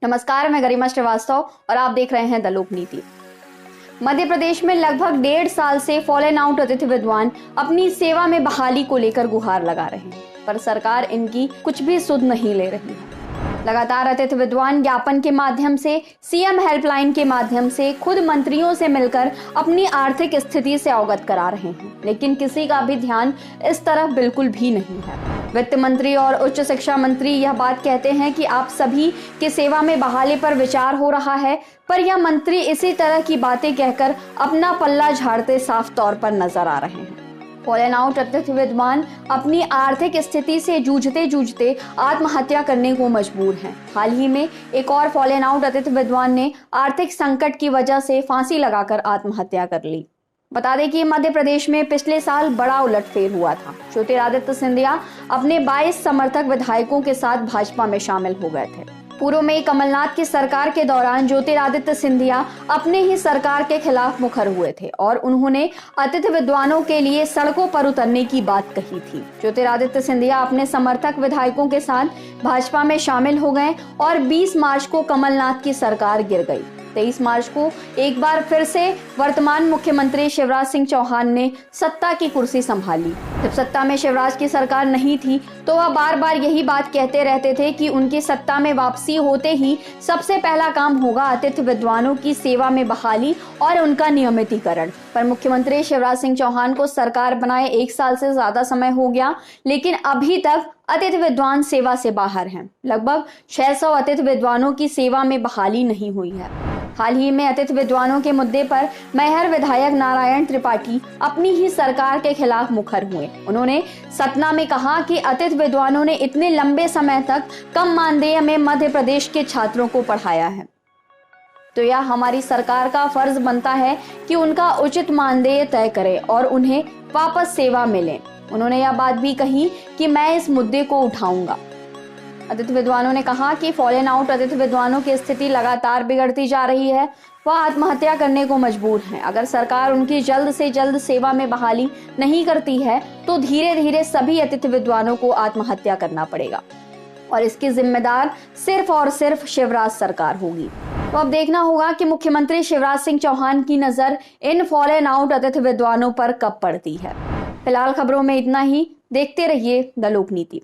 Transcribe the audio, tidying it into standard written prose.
नमस्कार, मैं गरिमा श्रीवास्तव और आप देख रहे हैं द लोक नीति। मध्य प्रदेश में लगभग 1.5 साल से फॉलन आउट अतिथि विद्वान अपनी सेवा में बहाली को लेकर गुहार लगा रहे हैं, पर सरकार इनकी कुछ भी सुध नहीं ले रही है। लगातार अतिथि विद्वान ज्ञापन के माध्यम से, सीएम हेल्पलाइन के माध्यम से खुद मंत्रियों से मिलकर अपनी आर्थिक स्थिति से अवगत करा रहे हैं, लेकिन किसी का भी ध्यान इस तरफ बिल्कुल भी नहीं है। वित्त मंत्री और उच्च शिक्षा मंत्री यह बात कहते हैं कि आप सभी की सेवा में बहाली पर विचार हो रहा है, पर यह मंत्री इसी तरह की बातें कहकर अपना पल्ला झाड़ते साफ तौर पर नजर आ रहे हैं। फॉलन आउट अतिथि विद्वान अपनी आर्थिक स्थिति से जूझते जूझते आत्महत्या करने को मजबूर हैं। हाल ही में एक और फॉलन आउट अतिथि विद्वान ने आर्थिक संकट की वजह से फांसी लगाकर आत्महत्या कर ली। बता दें कि मध्य प्रदेश में पिछले साल बड़ा उलटफेर हुआ था। ज्योतिरादित्य सिंधिया अपने 22 समर्थक विधायकों के साथ भाजपा में शामिल हो गए थे। पूर्व में कमलनाथ की सरकार के दौरान ज्योतिरादित्य सिंधिया अपने ही सरकार के खिलाफ मुखर हुए थे और उन्होंने अतिथि विद्वानों के लिए सड़कों पर उतरने की बात कही थी। ज्योतिरादित्य सिंधिया अपने समर्थक विधायकों के साथ भाजपा में शामिल हो गए और 20 मार्च को कमलनाथ की सरकार गिर गई। 23 मार्च को एक बार फिर से वर्तमान मुख्यमंत्री शिवराज सिंह चौहान ने सत्ता की कुर्सी संभाली। जब सत्ता में शिवराज की सरकार नहीं थी तो वह बार बार यही बात कहते रहते थे कि उनकी सत्ता में वापसी होते ही सबसे पहला काम होगा अतिथि विद्वानों की सेवा में बहाली और उनका नियमितीकरण। पर मुख्यमंत्री शिवराज सिंह चौहान को सरकार बनाए 1 साल से ज्यादा समय हो गया, लेकिन अभी तक अतिथि विद्वान सेवा से बाहर हैं। लगभग 600 अतिथि विद्वानों की सेवा में बहाली नहीं हुई है। हाल ही में अतिथि विद्वानों के मुद्दे पर मैहर विधायक नारायण त्रिपाठी अपनी ही सरकार के खिलाफ मुखर हुए। उन्होंने सतना में कहा कि अतिथि विद्वानों ने इतने लंबे समय तक कम मानदेय में मध्य प्रदेश के छात्रों को पढ़ाया है, तो यह हमारी सरकार का फर्ज बनता है कि उनका उचित मानदेय तय करे और उन्हें वापस सेवा मिले। उन्होंने यह बात भी कही कि मैं इस मुद्दे को उठाऊंगा। अतिथि विद्वानों ने कहा कि फॉलन आउट अतिथि विद्वानों की स्थिति लगातार बिगड़ती जा रही है, वह आत्महत्या करने को मजबूर हैं। अगर सरकार उनकी जल्द से जल्द सेवा में बहाली नहीं करती है तो धीरे धीरे सभी अतिथि विद्वानों को आत्महत्या करना पड़ेगा और इसकी जिम्मेदार सिर्फ और सिर्फ शिवराज सरकार होगी। तो अब देखना होगा कि मुख्यमंत्री शिवराज सिंह चौहान की नजर इन फॉलन आउट अतिथि विद्वानों पर कब पड़ती है। फिलहाल खबरों में इतना ही। देखते रहिए द लोक नीति।